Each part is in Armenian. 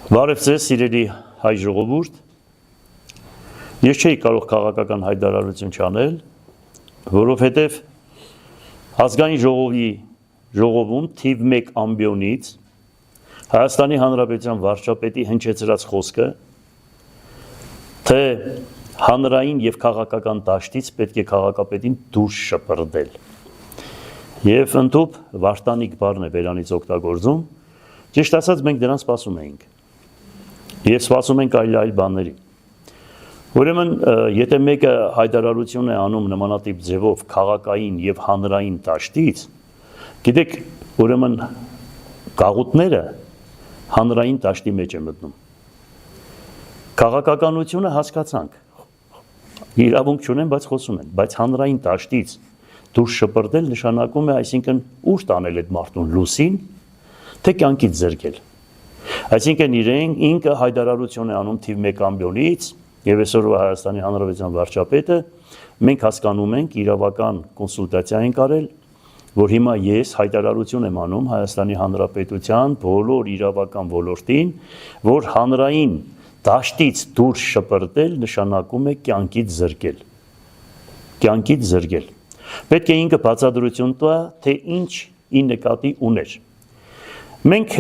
Բարև ձեզ, սիրելի հայ ժողովուրդ, ես չէի կարող քաղաքական հայտարարություն չանել, որովհետև ազգային ժողովում թիվ 1 ամբիոնից Հայաստանի Հանրապետության վարչապետի հնչեցրած խոսքը, թե հանրային և քաղաքական դաշտից պետք է քաղաքապետին դուրս շպրտել և ընդհուպ վարդանիկ բառն է բերանից օգտագործում, ճիշտ ասած մենք դրան սպասում էինք և սպասում ենք այլ բաների։ Ուրեմն, եթե մեկը հայտարարություն է անում նմանատիպ ձևով քաղաքային և հանրային դաշտից, գիտեք, ուրեմն գաղութները հանրային դաշտի մեջ է մտնում։ Քաղաքականությունը հասկացանք, իրավունք չունեն, բայց խոսում են, բայց հանրային դաշտից դուրս շպրտել նշանակում է, այսինքն ուր տանել այդ մարդուն լուսին, թե կյանքից զրկել։ Այսինքն ինքը հայտարարություն է անում թիվ 1 ամբիոնից և այսօրվա Հայաստանի Հանրապետության վարչապետը, մենք հասկանում ենք, իրավական կոնսուլտացիա ենք արել, որ հիմա ես հայտարարություն եմ անում Հայաստանի Հանրապետության բոլոր իրավական ոլորտին, որ հանրային դաշտից դուրս շպրտել նշանակում է կյանքից զրկել։ Կյանքից զրկել։ Պետք է ինքը բացատրություն տա, թե ինչ ի նկատի ուներ։ Մենք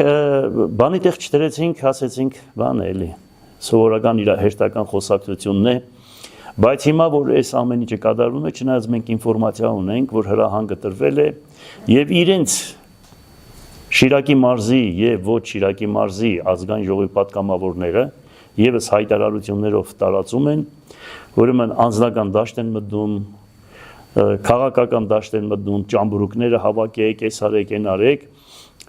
բանի տեղ չդրեցինք, ասեցինք, բան է էլի, սովորական իր հերթական խոսակցությունն է, բայց հիմա, որ այս ամեն ինչը կատարվում է, չնայած մենք ինֆորմացիա ունենք, որ հրահանգը տրվել է և իրենց Շիրակի մարզի և ոչ Շիրակի մարզի ազգային ժողովի պատգամավորները ևս հայտարարություններով տարածում են, ուրեմն անձնական դաշտ են մտնում, քաղաքական դաշտ են մտնում, ճամբրուկները հավաքեք, այս արեք, այն արեք,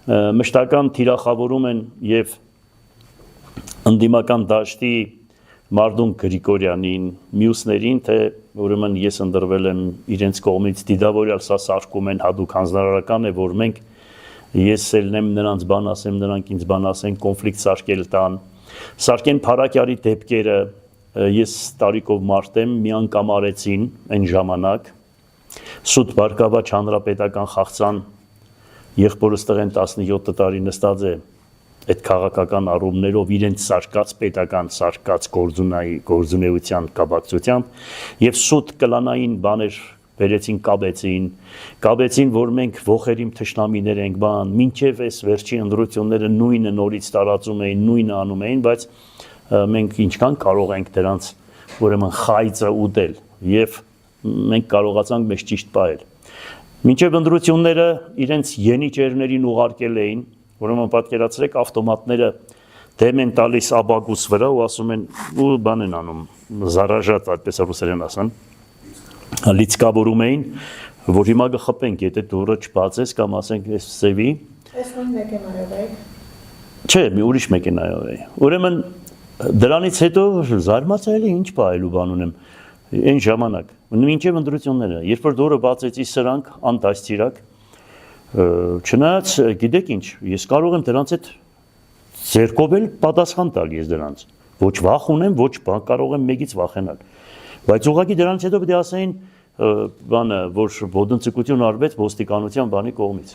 մշտական թիրախավորում են և ընդդիմական դաշտի Մարդուն Գրիգորյանին, մյուսներին, թե ուրեմն ես ընտրվել եմ իրենց կողմից դիդավորյալ, սա սարքում են, հատուկ հանձնարարական է, որ մենք ես ելնեմ նրանց բան ասեմ, նրանք ինձ բան ասեն, կոնֆլիկտ սարքել տան, սարքեն Փարաքյարի դեպքերը, ես տարիքով մարդ եմ, մի անգամ արեցին այն ժամանակ, սուտ բարգավաճ հանրապետական խաղցան, եղբորս տղեն 17 տարի նստած է այդ քաղաքական առումներով իրենց սարկած պետական սարկած գործունեության կապակցությամբ և սուտ կլանային բաներ բերեցին, կապեցին, որ մենք ոխերիմ թշնամիներ ենք բան, մինչև այս վերջի ընտրությունները նույնը նորից տարածում էին, նույնը անում էին, բայց մենք ինչքան կարող ենք դրանց ուրեմն խայծը ուտել և մենք կարողացանք մեզ ճիշտ պահել։ Մինչև ընտրությունները իրենց ենիչերներին ուղարկել էին, ուրեմն պատկերացրեք ավտոմատները դեմ են տալիս աբակուս վրա ու ասում են, ու բան են անում, զարաժատ, այդպես ռուսերեն ասան, լիցկավորում էին, որ հիմա կխփենք, եթե դուռը չբացես կամ ասենք այս սևի։ Այս նույն մեքենայով եք։ Չէ, մի ուրիշ մեքենայով է։ Ուրեմն դրանից հետո զարմացել է ինչ պահելու բան ունեմ այն ժամանակ, մինչև ընտրությունները, երբ որ դուռը բացեցի սրանք անտասցիրակ, չնայած գիտեք ինչ, ես կարող եմ դրանց հետ ձեռքով էլ պատասխան տալ ես դրանց, ոչ վախ ունեմ, ոչ կարող եմ մեկից վախենալ, բայց ուղղակի դրանց հետո պետք է ասեին բանը, որ ոտնձգություն արվեց ոստիկանության բանի կողմից։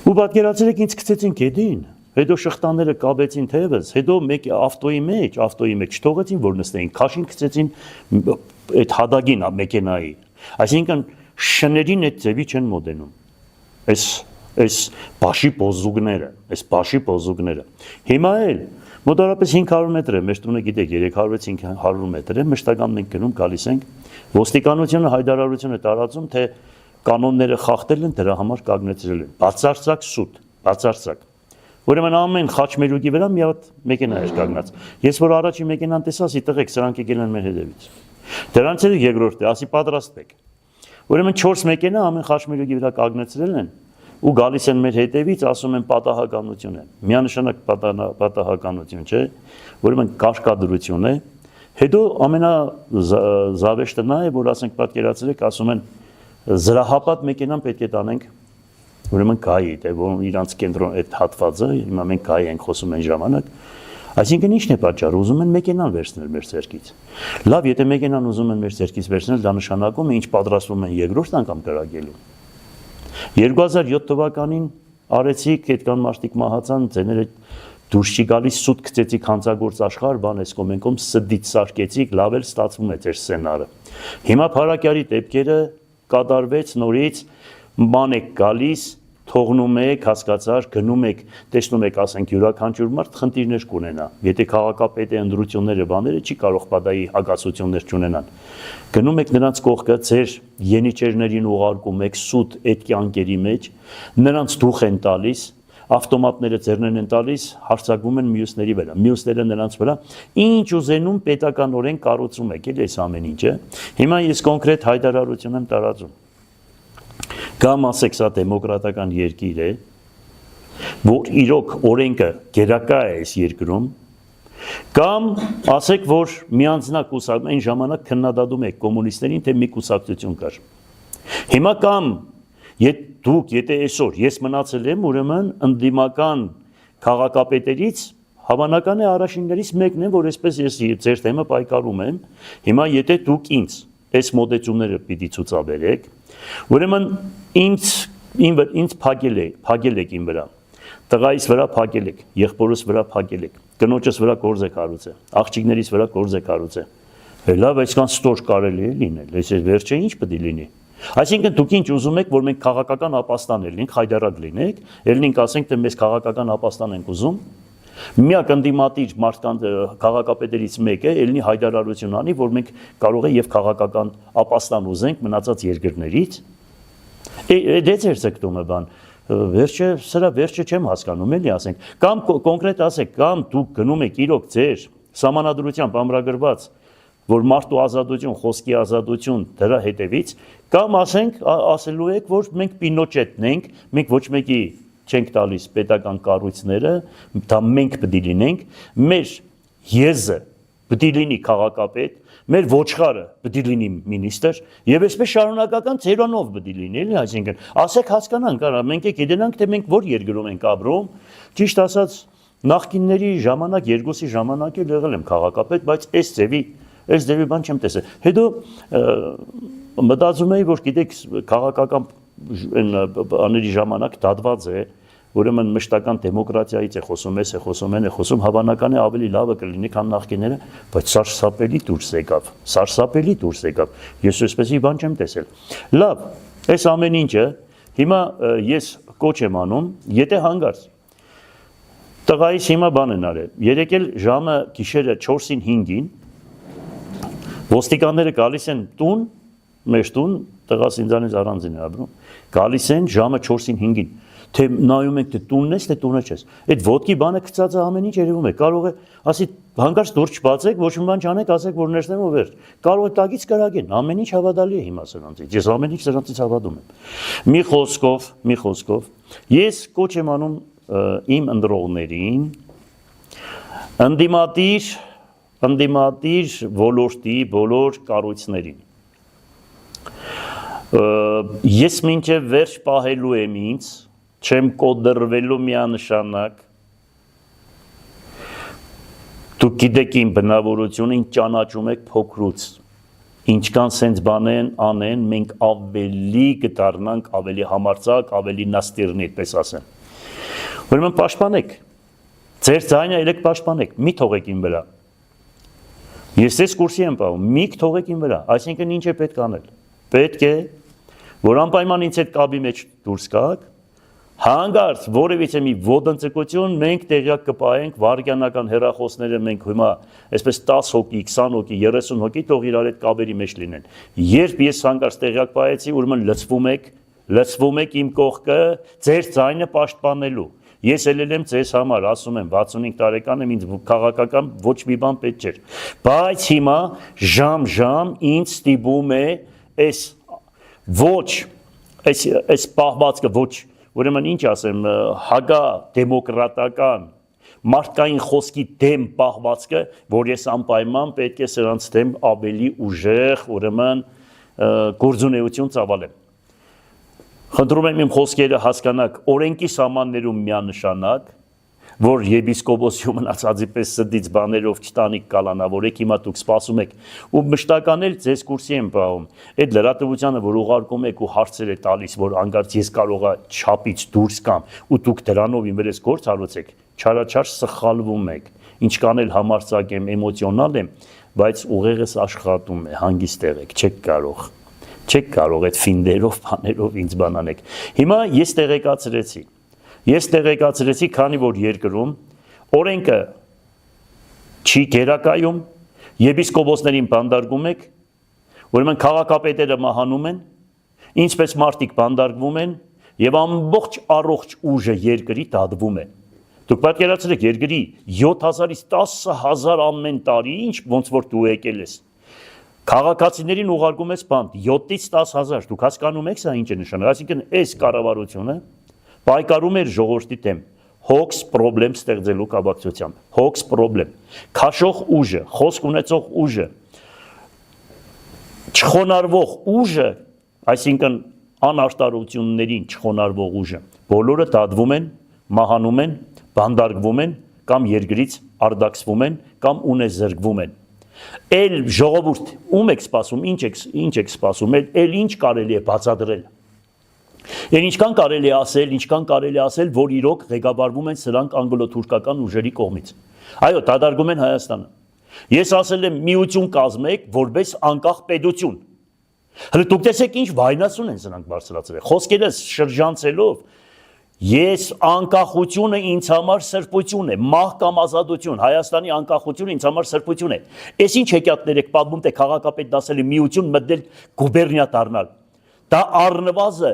Ու պատկերացրեք ինձ գցեցին գետին, հետո շղթաները կապեցին թևս, հետո մեկ ավտոյի մեջ չթողեցին, որ նստեին, քաշին գցեցին այդ հադագին մեքենայի, այսինքն շներին այդ ձևի չեն մոտենում, այս բաշի պոզուկները, հիմա էլ մոտարապես 500 մետր է, մեր տունը գիտեք 300-500 մետր է, մշտական մենք գնում գալիս ենք, ոստիկանությունը հայտարարություն է տարածում, թե կանոնները խախտել են, դրա համար կանգնեցրել են, բացարձակ սուտ, բացարձակ։ Ուրեմն ամեն խաչմերուկի վրա մի հատ մեքենա էր կանգնած։ Ես որ առաջի մեքենան տեսա, ասի տղեկ, սրանք եկել են մեր հետևից։ Դրանց հետո երկրորդը, ասի պատրաստվեք։ Ուրեմն 4 մեքենա ամեն խաչմերուկի վրա կանգնեցրել են ու գալիս են մեր հետևից, ասում են պատահականություն է։ Միանշանակ պատահականություն չէ, ուրեմն կարկադրություն է։ Հետո ամենազավեշտը նա է, որ ասենք պատկերացրեք, ասում են զրահապատ մեքենան պետք է տանենք ուրեմն գայի, թե որ իրանց կենտրոն այդ հատվածը, հիմա մենք գայի ենք խոսում այն ժամանակ, այսինքն ինչն է պատճառը, ուզում են մեքենան վերցնել մեր ձեռքից։ Լավ, եթե մեքենան ուզում են մեր ձեռքից վերցնել, դա նշանակում է ինչ պատրաստվում են երկրորդ անգամ կրակելու։ 2007 թվականին արեցիք, այդքան մարդիկ մահացան, ձեները դուրս չի գալիս սուտ գցեցիք հանցագործ աշխարհ, բան էս կոմենկոմ սդից սարկեցիք, լավ էլ ստացվում է ձեր սցենարը։ Հիմա Փարակյարի դեպքերը կատարվեց նորից, ման եք գալիս, թողնում եք, հասկացար, գնում եք, տեսնում եք, ասենք յուրաքանչյուր մարդ խնդիրներ կունենա։ Եթե քաղաքապետի ընդրությունները բաները չի կարող պատահի հակասություններ չունենան։ Գնում եք նրանց կողքը, ձեր յենիչերներին ուղարկում եք սուտ այդ կյանքերի մեջ, նրանց դուխ են տալիս, ավտոմատները ձեռներն են տալիս, հարձակվում են մյուսների վրա, մյուսները նրանց վրա, ինչ ուզենում պետականորեն կառուցում եք, էլի այս ամեն ինչը։ Հիմա ես կոնկրետ հայտարարություն եմ տարածում։ Կամ ասեք, սա դեմոկրատական երկիր է, որ իրոք օրենքը գերակա է այս երկրում, կամ ասեք, որ միանձնակ կուսակցություն, այն ժամանակ քննադատում եք կոմունիստներին, թե մի կուսակցություն կար։ Հիմա կամ դուք, եթե այսօր ես մնացել եմ, ուրեմն ընդդիմական քաղաքապետերից հավանական է առաջիններից մեկն է, որ այսպես ես ձեր թեմը պայքարում եմ։ Հիմա եթե դուք ինձ այս մոդեցումները պիտի ցուցաբերեք, ուրեմն ինձ փակել եք իմ վրա, տղայիս վրա փակել եք, եղբորս վրա փակել եք, կնոջս վրա գործ եք հարուցել, աղջիկներիս վրա գործ եք հարուցել։ Լավ, այսքան ստոր կարելի է լինել, այս վերջը ինչ պետք է լինի։ Այսինքն դուք ինչ ուզում եք, որ մենք քաղաքական ապաստան լինենք, հայդարակ լինենք, ելնենք ասենք, թե մեզ քաղաքական ապաստան ենք ուզում։ Միակ ընդդիմադիր մարդկանց քաղաքապետերից մեկը ելնի հայտարարություն անի, որ մենք կարող է եւ քաղաքական ապաստան ուզենք մնացած երկրներից։ Դե ձեր ցկտումը բան։ Վերջը, սրա վերջը չեմ հասկանում, էլի ասենք։ Կամ կոնկրետ ասեք, կամ դուք գնում եք իրոք ձեր սահմանադրությամբ ամրագրված, որ մարդու ազատություն, խոսքի ազատություն դրա հետևից, կամ ասենք, ասելու եք, որ մենք Պինոչետն ենք, մենք ոչ մեկի չենք տալիս պետական կառույցները, դա մենք պետք է լինենք, մեր եզը պետք է լինի քաղաքապետ, մեր ոչխարը պետք է լինի մինիստր, եւ այսպես շարունակական ծերանով պետք է լինի, էլի, այսինքն, ասեք հասկանանք, արա, մենք գիտենանք, թե մենք որ երկրում ենք ապրում, ճիշտ ասած, նախկինների ժամանակ, երկուսի ժամանակ էլ եղել եմ քաղաքապետ, բայց այս ձևի բան չեմ տեսել։ Հետո մտածում էի, որ գիտեք, քաղաքական աների ժամանակ դատված է, ուրեմն մշտական դեմոկրատիայից է խոսում, է խոսում, հավանական է ավելի լավը կլինի, քան նախկինները, բայց սարսափելի դուրս եկավ։ Ես այսպեսի բան չեմ տեսել։ Լավ, այս ամեն ինչը հիմա ես կոչ եմ անում, եթե հանգարց տղայիս հիմա բան են արել, երեկել ժամը գիշերը 4-ին 5-ին ոստիկանները գալիս են տուն, մեր տուն, տղաս ինձանից առանձին է ապրում, գալիս են ժամը 4-ին 5-ին, թե նայում եք թե տունն ես, թե տունը չես։ Այդ ոտքի բանը գծած է ամեն ինչ երևում է, կարող է, ասի հանկարծ դուրս չբացեք, ոչ մի բան չանեք, ասեք որ ներսնեմ ու վերջ։ Կարող է տակից կրակեն, ամեն ինչ հավատալի է հիմա սրանցից։ Ես ամեն ինչ սրանցից հավատում եմ։ Մի խոսքով, ես կոչ եմ անում իմ ընտրողներին ընդդիմադիր ոլորտի բոլոր կառույցներին։ Ես մինչև վերջ պահելու եմ ինձ, չեմ կոդրվելու միանշանակ, դուք գիտեք իմ բնավորությունը, ինձ ճանաչում եք փոքրուց, ինչքան սենց բան անեն, մենք ավելի կդառնանք, ավելի համարձակ, ավելի նաստիրնի, այդպես ասեմ։ Ուրեմն պաշտպանեք, ձեր ձայնը ելեք պաշտպանեք, մի թողեք իմ վրա։ Ես այս կուրսի եմ պահում, մի թողեք իմ վրա, այսինքն ինչ է պետք անել։ Պետք է, որ անպայման ինձ այդ կաբի մեջ դուրս գաք, հանգարց որևիցե մի ոտնձգություն մենք տեղյակ կպահենք, վարքյանական հեռախոսները մենք հիմա այսպես 10 հոգի, 20 հոգի, 30 հոգի թող իրար այդ կաբերի մեջ լինեն։ Երբ ես հանգարց տեղյակ պահեցի, ուրեմն լցվում եք իմ կողքը ձեր ձայնը պաշտպանելու։ Ես ելել եմ ձեզ համար, ասում եմ 65 տարեկան եմ, ինձ քաղաքական ոչ մի բան պետք չէր։ Բայց հիմա ժամ ինձ ստիպում է այս պահվածքը ոչ, ուրեմն ինչ ասեմ, հագա դեմոկրատական մարդկային խոսքի դեմ պահվածքը, որ ես անպայման պետք է սրանց դեմ ավելի ուժեղ, ուրեմն գործունեություն ծավալեմ։ Խնդրում եմ իմ խոսքերը հասկանաք, օրենքի սահմաններում միանշանակ, որ եպիսկոպոսի մնացածի պես սդից բաներով չտանիք կալանավորեք, հիմա դուք սպասում եք, ու մշտական էլ ձեզ կուրսի եմ պահում, այդ լրատվությանը, որ ուղարկում եք ու հարցեր է տալիս, որ անգարց ես կարողա չափից դուրս կամ, ու դուք դրանով իմ վրես գործ հարուցեք, չարաչար սխալվում եք, ինչքան էլ համարձակ եմ, էմոցիոնալ եմ, բայց ուղեղս աշխատում է, հանգիստ եղեք, չեք կարող այդ ֆինդերով, բաներով ինձ բանանեք։ Հիմա ես տեղեկացրեցի, քանի որ երկրում օրենքը չի գերակայում, եպիսկոպոսներին բանդարգում եք, ուրեմն քաղաքապետերը մահանում են, ինչպես մարդիկ բանդարգվում են եւ ամբողջ առողջ ուժը երկրի դատվում է։ Դուք պատկերացրեք երկրի 7000-ից 10000 ամեն տարի, ինչ ոնց որ դու եկել ես։ Քաղաքացիներին ուղարկում ես բանտ 7-ից 10000, դուք հասկանում եք սա ինչ է նշանակում, այսինքն այս կառավարությունը պայքարում էր ժողովրդի դեմ, հոգս պրոբլեմ ստեղծելու կապակցությամբ, հոգս պրոբլեմ, քաշող ուժը, խոսք ունեցող ուժը, չխոնարհվող ուժը, այսինքն անարտարություններին չխոնարհվող ուժը, բոլորը դատվում են, մահանում են, բանդարգվում են կամ երկրից արդակսվում են կամ ունեզրկվում են։ Էլ ժողովուրդ ում եք սպասում, ինչ եք սպասում, էլ ինչ կարելի է բացատրել։ Եվ ինչքան կարելի ասել, որ իրոք ղեկավարվում են սրանք անգլո-թուրքական ուժերի կողմից։ Այո, դատարկում են Հայաստանը։ Ես ասել եմ միություն կազմեք, որպես անկախ պետություն։ Հələ դուք տեսեք ինչ վայնասուն են սրանք բարձրացրել։ Խոսքերս շրջանցելով ես անկախությունը ինձ համար սրբություն է, մահ կամ ազատություն, Հայաստանի անկախությունը ինձ համար սրբություն է։ Այս ինչ հեքիաթներ եք պատմում, թե քաղաքապետ դասել է միություն մտնել գուբերնիա դառնալ։ Դա առնվազը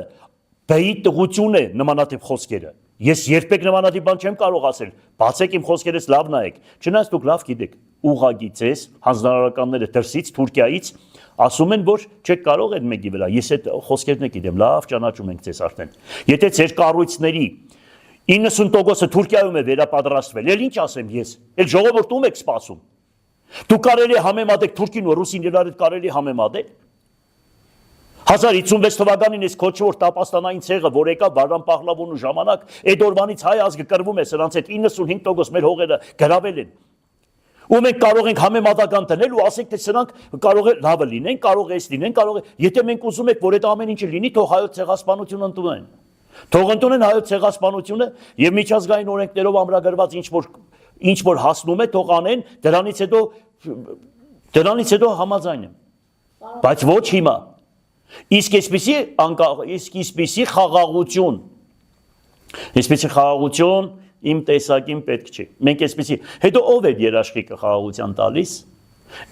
բեի տղություն է նմանատիպ խոսքերը։ Ես երբեք նմանատիպ բան չեմ կարող ասել։ Բացեք իմ խոսքերից լավ նայեք։ Չնայած դուք լավ գիտեք, ուղղակի ցես հանձնարարականները դրսից Թուրքիայից ասում են, որ չեք կարող այդ մեկի վրա։ Ես այդ խոսքերն գիտեմ, լավ ճանաչում ենք ձեզ արդեն։ Եթե ձեր կառույցների 90%-ը Թուրքիայում է վերապատրաստվել, ել ինչ ասեմ ես։ Էլ ժողովուրդում եք սպասում։ Դու կարելի է համեմատեք թուրքին ու ռուսին իրար հետ կարելի համեմատել։ 1056 թվականին այս քոչվոր տապաստանային ցեղը, որ եկավ Վարդան Պահլավոնու ժամանակ, այդ օրվանից հայ ազգը կռվում է սրանց հետ 95% մեր հողերը գրավել են։ Ու մենք կարող ենք համեմատական դնել ու ասենք, թե սրանք կարող է լավը լինեն, կարող է էս լինեն, կարող է, եթե մենք ուզում ենք, որ այդ ամեն ինչը լինի, թող հայոց ցեղասպանությունը ընդունեն։ Թող ընդունեն հայոց ցեղասպանությունը եւ միջազգային օրենքներով ամրագրված ինչ որ հասնում է, թող անեն, դրանից հետո համաձայն եմ։ Բայց ոչ հիմա։ Իսկ այսպիսի խաղաղություն իմ տեսակին պետք չի։ Մենք այսպիսի, հետո ով է երաշխիքը խաղաղության տալիս,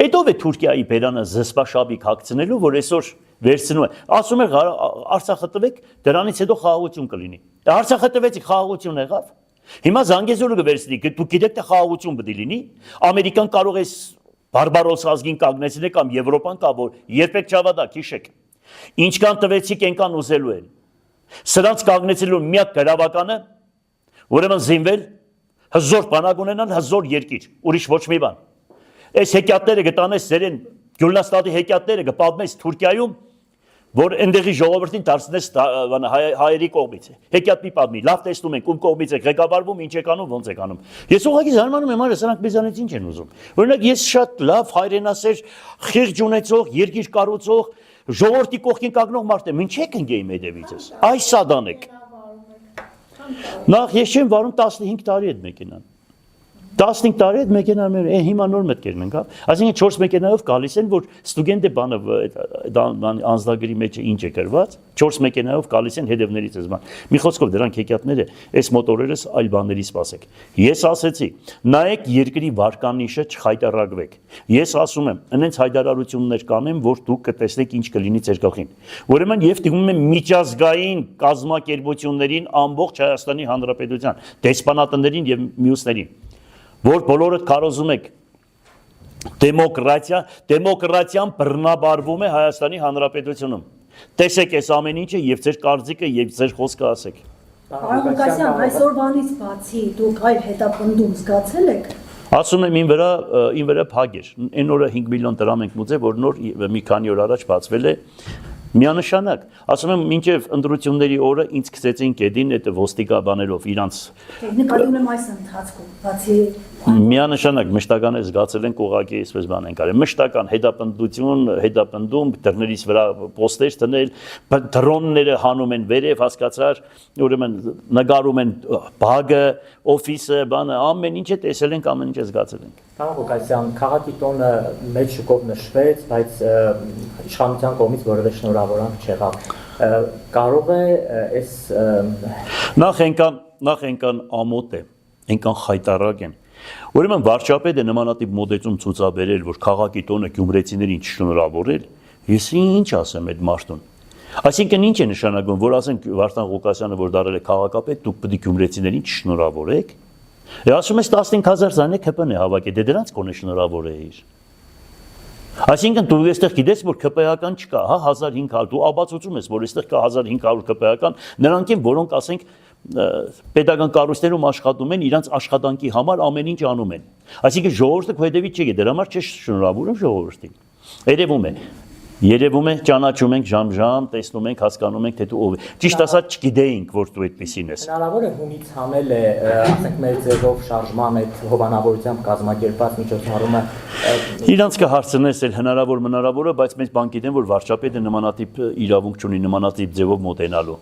այդ ով է Թուրքիայի բերանը զսպաշաբիկ հագցնելու, որ այսօր վերցնում է, ասում է Արցախը տվեք, դրանից հետո խաղաղություն կլինի։ Արցախը տվեցիք, խաղաղություն եղավ։ Հիմա Զանգեզուրը կվերցնի, դուք գիտեք թե խաղաղություն պետք է լինի, Ամերիկան կարող է բարբարոս ազգին կանգնեցնել կամ Եվրոպան կա, որ երբեք չավադակ, հիշեք։ Ինչքան տվեցիք, այնքան ուզելու են։ Սրանց կանգնեցելու միակ գրավականը ուրեմն զինվել, հզոր բանակ ունենալ, հզոր երկիր, ուրիշ ոչ մի բան։ Այս հեքիաթները կտանես ձերեն Գյուլնաստադի հեքիաթները կպատմես Թուրքիայում, որ այնտեղի ժողովրդին դարձնես հայերի կողմից է։ Հեքիաթ մի պատմի, լավ տեսնում ենք, ում կողմից եք ղեկավարվում, ինչ եք անում, ոնց եք անում։ Ես ուղղակի զարմանում եմ, սրանք մեզանից ինչ են ուզում։ Օրինակ ես շատ լավ հայրենասեր, խիղճ ունեցող, երկիր կառուցող, ժողովրդի կողքին կանգնող մարդ եմ, ինչ եք ընկեի մեդևիցս։ Այս սադանեք։ Նախ ես չեմ վարում 15 տարի այդ մեքենան։ 15 տարի այդ մեքենան հիմա նոր մտքեր մենք, հա։ Այսինքն 4 մեքենայով գալիս են, որ ստուդենտը բանը անձնագրի մեջ ինչ է գրված, 4 մեքենայով գալիս են հետևներից էս բան։ Մի խոսքով դրանք հեքիաթները, այս մոտորերս այլ բաների սպասեք։ Ես ասեցի, նայեք երկրի վարկանիշը չխայտարակվեք։ Ես ասում եմ, այնց հայտարարություններ կանեմ, որ դուք կտեսնեք ինչ կլինի ձեր գլխին։ Ուրեմն եւ դիմում եմ միջազգային կազմակերպություններին ամբողջ Հայաստանի Հանրապետության, դեսպանատներին եւ մյուսներին, որ բոլորդ կարոզում եք դեմոկրատիան բռնաբարվում է Հայաստանի Հանրապետությունում։ Տեսեք այս ամեն ինչը եւ ձեր կարծիքը եւ ձեր խոսքը ասեք։ Պարոն Ղուկասյան, այսօրվանից բացի դուք այլ հետապնդում զգացել եք։ Ասում եմ իմ վրա փակ էր։ Այն օրը 5 միլիոն դրամ ենք մուծել, որ նոր մի քանի օր առաջ բացվել է Միանշանակ, ասում եմ, մինչև ընտրությունների օրը ինձ գցեցին կեդին այդ ոստիկաբաներով իրանց Նկատի ունեմ այս ընթացքում, բացի միանշանակ մշտական է զգացել են ուղղակի այսպես բան են կարել։ Մշտական հետապնդում, դռներից վրա պոստեր դնել, դրոնները հանում են վերև, հասկացար, ուրեմն նկարում են բագը, օֆիսը, բանը, ամեն ինչը տեսել ենք, ամեն ինչը զգացել ենք։ Պարոն Ղուկասյան, քաղաքի տոնը մեծ շուկով նշվեց, բայց իշխանության կողմից որևէ շնորհավորանք չեղավ։ Կարող է այս նախ ենքան ամոթ է, ենքան խայտարակ են։ Ուրեմն վարչապետը նմանատիպ մոդեցում ցուցաբերել, որ քաղաքի տոնը գյումրեցիներին չշնորհավորել, ես ինչ ասեմ այդ մարդուն։ Այսինքն ինչ է նշանակում, որ ասենք Վարդան Ղուկասյանը, որ դարել է քաղաքապետ, դուք պետք է գյումրեցիներին չշնորհավորեք։ Ասում ես 15000 զանե ԿՊ-ն է հավաքի, դե դրանց կոնե շնորհավորեիր։ Այսինքն դու այստեղ գիտես, որ ԿՊ-ական չկա, հա 1500, դու աբացուցում ես, որ այստեղ կա 1500 ԿՊ-ական, նրանք են, որոնք ասենք պետական կառույցներում աշխատում են, իրանց աշխատանքի համար ամեն ինչ անում են։ Այսինքն ժողովուրդը քո հետևից չի գիտի, դրա համար չի շնորհավորում ժողովրդին։ Երևում է, ճանաչում ենք ժամ-ժամ, տեսնում ենք, հասկանում ենք, թե դու ով ես։ Ճիշտ ասած չգիտեինք, որ դու այդպեսին ես։ Հնարավոր է հունից հանել է, ասենք մեր ձևով շարժման այդ հովանավորությամբ կազմակերպած միջոցառումը։ Իրանց կհարցնես էլ հնարավոր, բայց մեծ բան գիտեն, որ վարչապետը նմանատիպ իրավունք չունի նմանատիպ ձևով մոտենալու։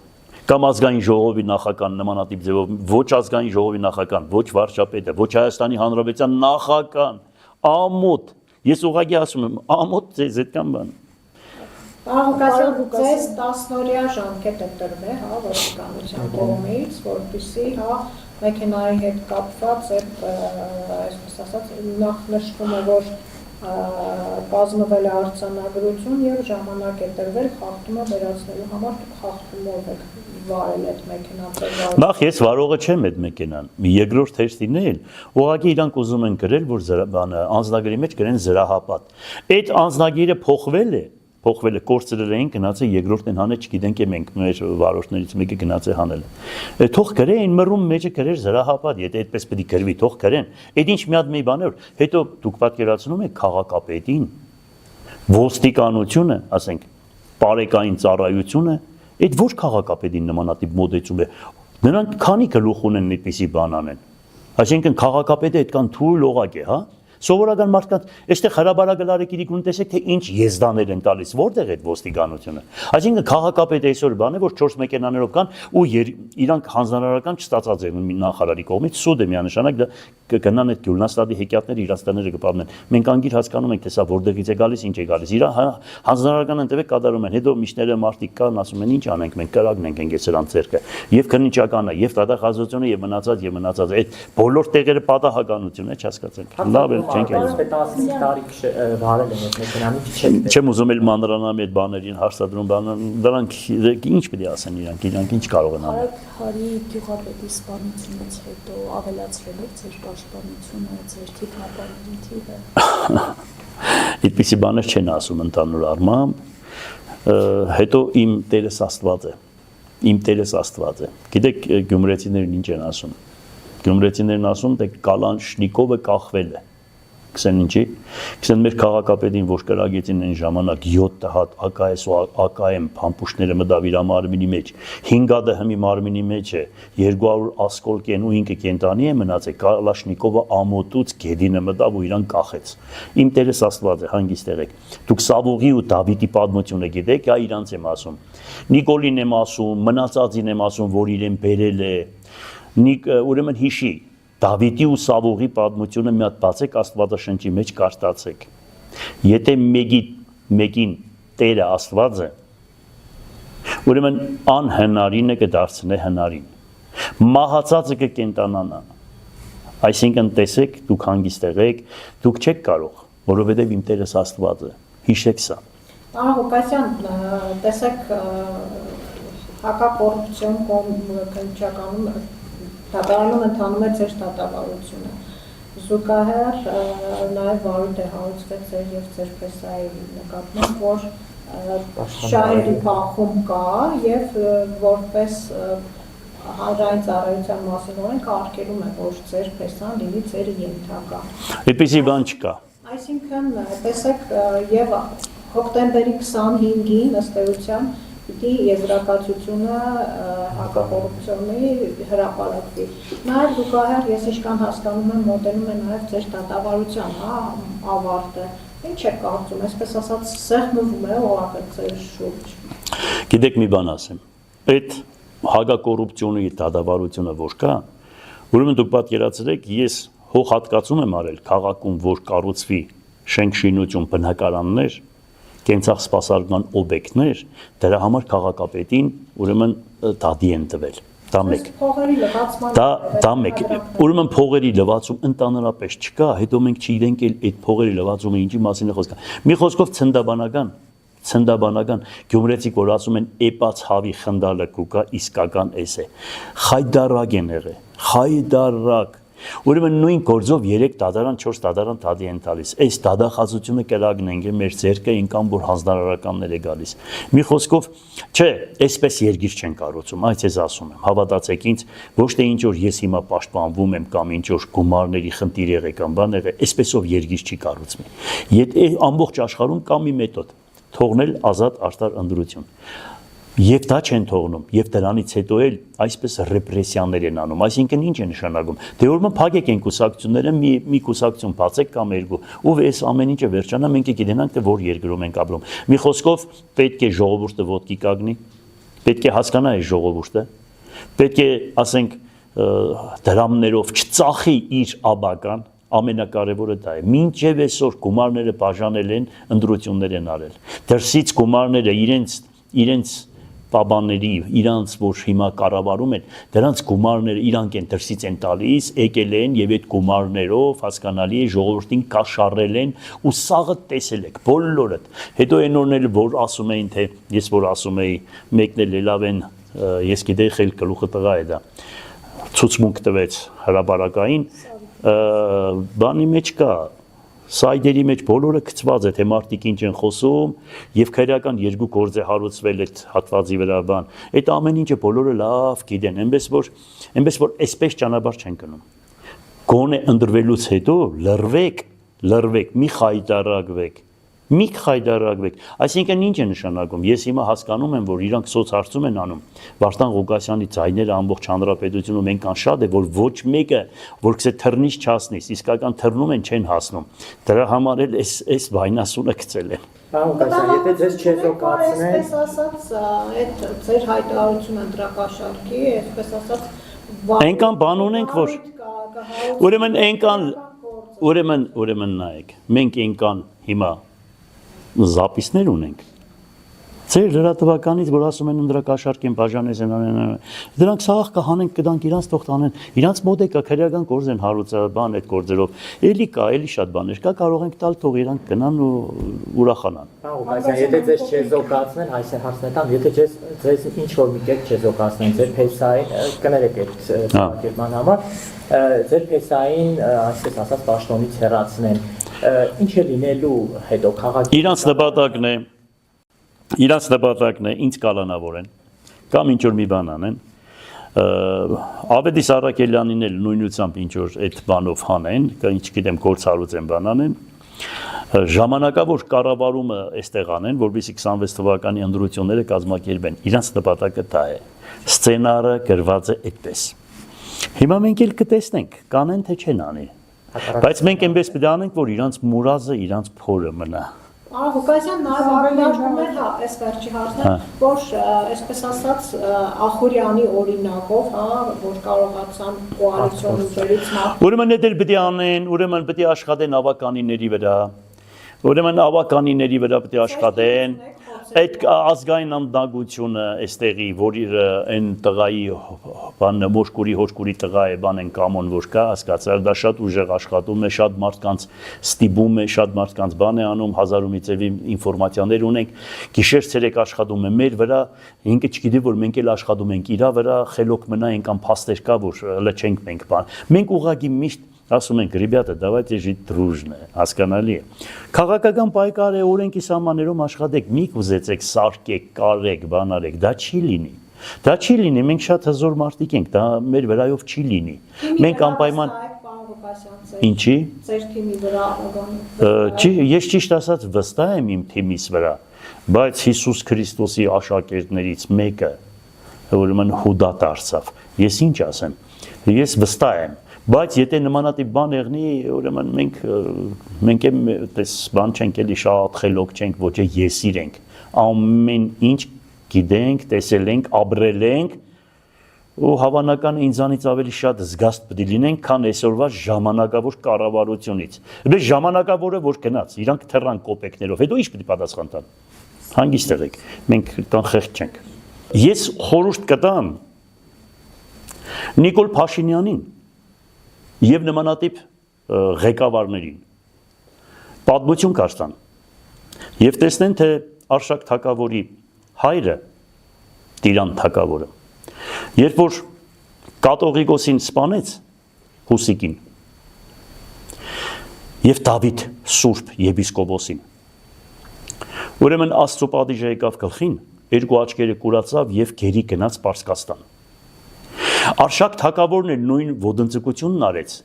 Կամ ազգային ժողովի նախագահան նմանատիպ ձևով, ոչ ազգային ժողովի նախագահան, ոչ վարչապետը, ոչ Հայաստանի Հանրապետության նախագահան, ամոթ։ Ես ուղղակի ասում եմ, ամոթ ձեզ այդքան բան։ Պարոն Ղուկասյան, ձեզ 10-օրյա ժամկետ է տրվել, հա, ոստիկանության կողմից, որպեսզի, հա, մեքենայի հետ կապված այդ, այսպես ասած, նախ նշվում է, որ կազմվել է արձանագրություն եւ ժամանակ է տրվել խախտումը վերացնելու համար, խախտումով եք վարել այդ մեքենան։ Նախ ես վարողը չեմ այդ մեքենան, երկրորդ հերթին էլ, ուղղակի իրանք ուզում են գրել, որ անձնագրի մեջ գրեն զրահապատ։ Այդ անձնագիրը փոխվել է, կորցրել էին, գնաց է երկրորդ են հանել, չգիտենք մենք մեր վարորդներից մեկը գնաց է հանել։ Թող գրեն մռում մեջը գրեր զրահապատ, եթե այդպես պետք է գրվի, թող գրեն։ Այդ ինչ մի հատ մի բան է, հետո դուք պատկերացնում եք քաղաքապետին, ոստիկանությունը, ասենք, բարեկային ծառայությունը, այդ ոչ քաղաքապետին նմանատիպ մոդեցում է։ Նրանք քանի գլուխ ունեն այդպիսի բան անեն։ Այսինքն քաղաքապետը այդքան թույլ օղակ է, հա։ Սովորական մարդկանց, այստեղ հրաբարագլարեկիրիկ ունի տեսեք, թե ինչ եզդաներ են տալիս, որտեղ է այդ ոստիկանությունը։ Այսինքն քաղաքապետը այսօր բան է, որ 4 մեքենաներով կան ու իրանք հանձնարարական չստացած են նախարարի կողմից, սուտ է միանշանակ դա կգնան այդ Գյուլնաստադի հեքիաթները իրաց տները կպահեն։ Մենք անգիր հասկանում ենք, թե սա որտեղից է գալիս, ինչ է գալիս։ Իրա հանձնարարական ընտրեք կատարում են, հետո միշները մարդիկ կան, ասում են ինչ անենք, մենք կրակն ենք ընկել սրանց ձեռքը։ Եվ քննիչականը, եւ տվյալահաշվությունը, եւ մնացած այդ բոլոր տեղերը պատահականություն է, չհասկացեք։ Լավ է, չենք ասում։ 15 տարի վարել են այդ մեքենան, չեմ ուզում էլ մանրանամ այդ բաներին հարցադրում դրանք ինչ պետք է ասեն իրանք ինչ կարող են անել։ Հարի գյուղապետի սպանությունից հետո ավելացրել եք ձեր պաշտպանությունը, ձեր թիկնապահների թիվը։ Այդպիսի բաներ չեն ասում ընդհանուր առմամբ, հետո իմ Տերս Աստված է։ Գիտեք գյումրեցիներն ինչ են ասում։ Գյումրեցիներն ասում, թե Կալանշնիկովը կախվել է։ Գսեն ինչի, գսեն մեր քաղաքապետին, որ կրագեցին այն ժամանակ 7 հատ ԱԿՍ ու ԱԿՄ փամփուշտները մտավ իր մարմինի մեջ, 5 հատը հմի մարմինի մեջ է, 200 ասկոլկեն ու ինքը կենտանի է մնացել, Կալաշնիկովը ամոթուց գեդինը մտավ ու իրան կախեց։ Իմ Տերս Աստված է, հանգիստ եղեք։ Դուք Սավուղի ու Դավիթի պատմությունը գիտեք, այ իրանց եմ ասում։ Նիկոլին եմ ասում, մնացածին եմ ասում, որ իրեն բերել է։ Ուրեմն հիշի Դավիթի ու Սավուղի պատմությունը մի հատ բացեք Աստվածաշնչի մեջ կարդացեք։ Եթե մեկին Տերը Աստված է, ուրեմն անհնարինը կդարձնե հնարին։ Մահացածը կկենտանանա։ Այսինքն տեսեք, դուք հանգիստ եղեք, դուք չեք կարող, որովհետև իմ Տերս Աստված է։ Հիշեք սա։ Պարոն Ղուկասյան, տեսեք հակակոռուպցիոն քննչականում դատարանում ընթանում է ձեր դատավարությունը։ Զուգահեռ նաև վարույթ է հարուցվել ձեր եւ ձեր փեսայի նկատմամբ, որ շահերի բախում կա եւ որպես հանրային ծառայության մասին օրենք արգելում է, որ ձեր փեսան լինի ձեր ենթակա։ Այդպիսի բան չկա։ Այսինքն տեսեք եւ հոկտեմբերի 25-ին ըստ էության պիտի եզրակացությունը հակակոռուպցիոնի հրապարակվի։ Նաև զուգահեռ ես ինչքան հասկանում եմ մոտենում է նաև ձեր դատավարության ավարտը։ Ինչ եք կարծում, այսպես ասած սեղմվում է օղակը ձեր շուրջ։ Գիտեք մի բան ասեմ, այդ հակակոռուպցիոնի դատավարությունը որ կա, ուրեմն դուք պատկերացրեք, ես հողհատկացում եմ արել քաղաքում, որ կառուցվի շենք-շինություն, բնակարաններ, կենցաղ սպասարկման օբյեկտներ, դրա համար քաղաքապետին ուրեմն դատի են տվել։ Դա մեկ։ Փողերի լվացման Դա մեկ։ Ուրեմն փողերի լվացում ընդհանրապես չկա, հետո մենք չգիտենք այդ փողերի լվացումը ինչի մասին է խոսքը։ Մի խոսքով ցնդաբանական գյումրեցիք որ ասում են էպած հավի խնդալը կուկա իսկական էս է։ Խայդարակ են եղել, խայդարակ։ Ուրեմն նույն գործով 3 դատարան, 4 դատարան դատի են տալիս։ Այս դատախազությունը կրագնենք է մեր ձեռքը ինքան որ հանձնարարականներ է գալիս։ Մի խոսքով, չէ, այսպես երկիր չեն կառուցում, այս ես ասում եմ, հավատացեք ինձ, ոչ թե ինչ որ ես հիմա պաշտպանվում եմ կամ ինչ որ գումարների խնդիր եղել կամ բան եղել, այսպեսով երկիր չի կառուցվի։ Եթե ամբողջ աշխարհում կա մի մեթոդ, թողնել ազատ արտար ընտրություն։ Եվ դա չեն թողնում, եւ դրանից հետո էլ այսպես ռեպրեսիաներ են անում, այսինքն ինչ է նշանակում, դե ուրեմն փակեք են կուսակցությունները, մի կուսակցություն բացեք կամ երկու, ու այս ամեն ինչը վերջանա, մենք գիտենանք թե որ երկրում ենք ապրում։ Մի խոսքով պետք է ժողովուրդը ոտքի կանգնի, պետք է հասկանա այս ժողովուրդը, պետք է, ասենք, դրամներով չծախի իր աբական, ամենակարևորը դա է։ Մինչև այսօր գումարները բաժանել են, ընտրություններ են արել։ Դրսից գումարները իրենց պաբանների, իրանց որ հիմա կառավարում են, դրանց գումարները իրանք են դրսից են տալիս, եկել են եւ այդ գումարներով հասկանալի է ժողովրդին կաշառել են ու սաղը տեսել եք բոլորդ։ Հետո այն օրն էլ որ ասում էին թե ես որ ասում էի մեկն էլ լավ են, ես գիտեի խել գլուխը տղա է դա։ Ցուցմունք տվեց հրապարակային, բանի մեջ կա սայդերի մեջ բոլորը գծված է թե մարդիկ ինչ են խոսում եւ քրեական երկու գործ է հարուցվել այդ հատվածի վրա բան այդ ամեն ինչը բոլորը լավ գիտեն այնպես որ այսպես ճանապարհ չեն գնում գոնե ընտրվելուց հետո լրվեք մի խայդարակվեք այսինքն ինչ է նշանակում ես հիմա հասկանում եմ որ իրանք սոցհարցում են անում Վարդան Ղուկասյանի ձայները ամբողջ հանրապետությունում այնքան շատ է որ ոչ մեկը որ գցե թռնից չհասնի իսկական թռնում են չեն հասնում դրա համար էլ այս վայնասունը գցել են Ղուկասյան եթե ձեզ չեզոքացնեն այսպես ասած այդ ձեր հայտարարությունը դրակաշարքի այսպես ասած այնքան բան ունենք որ ուրեմն նայեք մենք այնքան հիմա զապիսներ ունենք ձեր լրատվականից որ ասում են ընդրակաշարք են բաժանես են դրանք սաղ կհանենք կդանք իրանց թող տանեն իրանց մոտ է կա քրեական գործ են հարուցաբան այդ գործերով էլի կա էլի շատ բաներ կա կարող ենք տալ թող իրանք գնան ու ուրախանան Ղուկասյան եթե ձեզ չեզոքացնեն այս է հարցն է տամ եթե ձեզ ինչ որ մի կերպ չեզոքացնեն ձեր փեսային կներեք այդ սահմանման համար ձեր փեսային այսպես ասած պաշտոնից հեռացնեն ինչ է լինելու հետո քաղաքի Իրանց նպատակն է ինձ կալանավորեն կամ ինչ որ մի բան անեն Ավետիս Առաքելյանին էլ նույնությամբ ինչ որ այդ բանով հանեն ինչ գիտեմ գործառույց են բան անեն ժամանակավոր կառավարումը այստեղ անեն որովհետեւ 26 թվականի ընտրությունները կազմակերպեն իրանց նպատակը դա է սցենարը գրված է այդպես Հիմա մենք էլ կտեսնենք կանեն թե չեն անի բայց մենք այնպես պետք է անենք որ իրանց մուրազը իրանց փորը մնա Ղուկասյան նաև առնչվում է այս վերջի հարցը, որ այսպես ասած Ախուրյանի օրինակով, որ կարողացան կոալիցիոն ուժերից Ուրեմն դա պետք է անեն, ուրեմն պետք է աշխատեն ավականիների վրա, պետք է աշխատեն, այդ ազգային անդագությունը այստեղի, որ այն տղայի բանը մոշկուրի հոշկուրի տղա է բան են կամոն որ կա, հասկացար, դա շատ ուժեղ աշխատում է, շատ մարդկանց ստիպում է, շատ մարդկանց բան է անում, հազար ու մի ձևի ինֆորմացիաներ ունենք, գիշեր ցերեկ աշխատում է մեր վրա, ինքը չգիտի որ մենք էլ աշխատում ենք իրա վրա, խելոք մնա այնքան փաստեր կա, որ լչենք մենք բան։ Մենք ուղղակի միշտ ասում ենք, ребята, давайте жить дружно, հասկանալի է։ Քաղաքական պայքար է, օրենքի սահմաններում աշխատեք, մի կուզեցեք, սարքեք, կարեք, բանարեք, դա չի լինի։ Դա չի լինի, մենք շատ հզոր մարդիկ ենք, դա մեր վրայով չի լինի։ Մենք անպայման Ղուկասյան, Ինչի։ ձեր թիմի վրա Չի, ես ճիշտ ասած վստահ եմ իմ թիմիս վրա, բայց Հիսուս Քրիստոսի աշակերտներից մեկը ուրեմն Հուդա դարձավ։ Ես ինչ ասեմ։ Ես վստահ եմ, բայց եթե նմանատիպ բան եղնի, ուրեմն մենք եմ դες բան չենք էլի շատ խելոք չենք, ոչ է եսիր ենք։ Ամեն ինչ գիտենք, տեսել ենք, ապրել ենք ու հավանական ինձանից ավելի շատ զգաստ պետք է լինենք, քան այսօրվա ժամանակավոր կառավարությունից։ Բայց ժամանակավորը որ գնաց, իրանք թռան կոպեկներով, հետո ի՞նչ պետք է պատասխան տան։ Հանգիստ եղեք, մենք տան խեղճ չենք։ Ես խորհուրդ կտամ Նիկոլ Փաշինյանին եւ նմանատիպ ղեկավարներին պատմություն կարծան եւ տեսնեն թե Արշակ Թագավորի հայրը Տիրան Թագավորը երբ որ Կատողիկոսին սպանեց Հուսիկին եւ Դավիթ Սուրբ եպիսկոպոսին ուրեմն Աստծո պատիժը եկավ գլխին երկու աչքերը կուրացավ եւ գերի գնաց Պարսկաստան Արշակ Թագավորն էլ նույն ոդնձգությունն արեց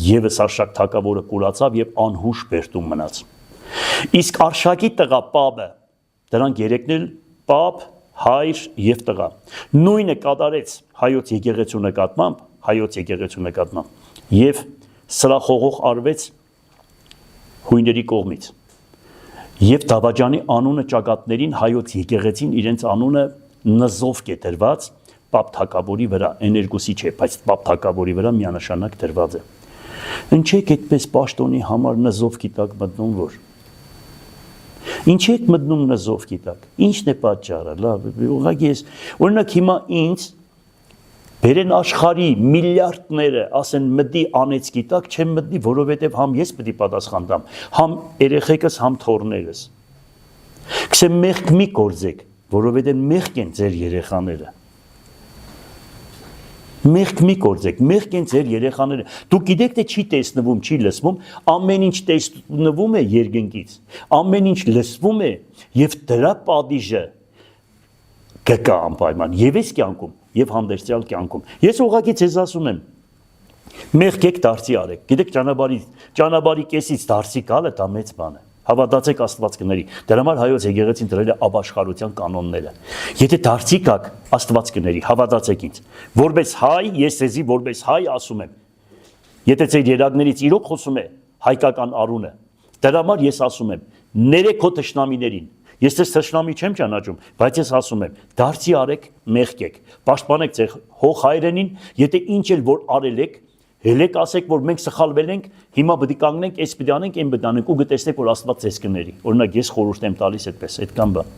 եւս Արշակ Թագավորը կուրացավ եւ անհուշ բերտում մնաց իսկ Արշակի տղա Պապը դրանք երեքն էլ Պապ հայր եւ տղա նույնը կատարեց հայոց եկեղեցու նկատմամբ եւ սրախողող արվեց հույների կողմից եւ Դավաճանի անունը ճակատներին հայոց եկեղեցին իրենց անունը նզով կետրված Պապ Թագավորի վրա էներգուսի չէ բայց Պապ Թագավորի վրա միանշանակ դրված է ինչեք այդպես պաշտոնի համար նզով գիտակ մտնում որ Ինչ եք մտնում նզով գիտակ, ինչն է պատճառը, լավ, ուղղակի ես, օրինակ հիմա ինձ բերեն աշխարհի միլիարդները, ասեն մտի անեց գիտակ, չեմ մտնի, որովհետև համ ես պետք է պատասխան տամ, համ երեխեքս, համ թոռներս։ Կսեմ մեղք մի գործեք, որովհետև մեղք են ձեր երեխաները։ Մեղք մի գործեք, մեղք են ձեր երեխաները։ Դուք գիտեք թե չի տեսնվում, չի լսվում, ամեն ինչ տեսնվում է երկնքից, ամեն ինչ լսվում է եւ դրա պատիժը կգա անպայման եւ այս կյանքում եւ հանդերձյալ կյանքում։ Ես ուղղակի ձեզ ասում եմ, մեղք եք դարձի արեք։ Գիտեք ճանապարհի կեսից դարձի գալը դա մեծ բան է։ Հավատացեք Աստվածքների։ Դրա համար հայոց եկեղեցին դրել է ապաշխարության կանոնները։ Եթե դարձի գաք Աստվածքների, հավատացեք ինձ։ Որպես հայ, ես ձեզի որպես հայ ասում եմ։ Եթե ձեր երակներից իրոք խոսում է հայկական արունը, դրա համար ես ասում եմ, ներեք քո թշնամիներին։ Ես ձեզ թշնամի չեմ ճանաչում, բայց ես ասում եմ, դարձի արեք, մեղքեք։ Պաշտպանեք ձեր հող հայրենին, եթե ինչ էլ որ արել եք Հելեք ասեք, որ մենք սխալվել ենք, հիմա պետք է կանգնենք, այս պետք է անենք, այն պետք է անենք ու կտեսնեք, որ Աստված ձեզ կների։ Օրինակ ես խորհուրդ եմ տալիս այդպես, այդքան բան։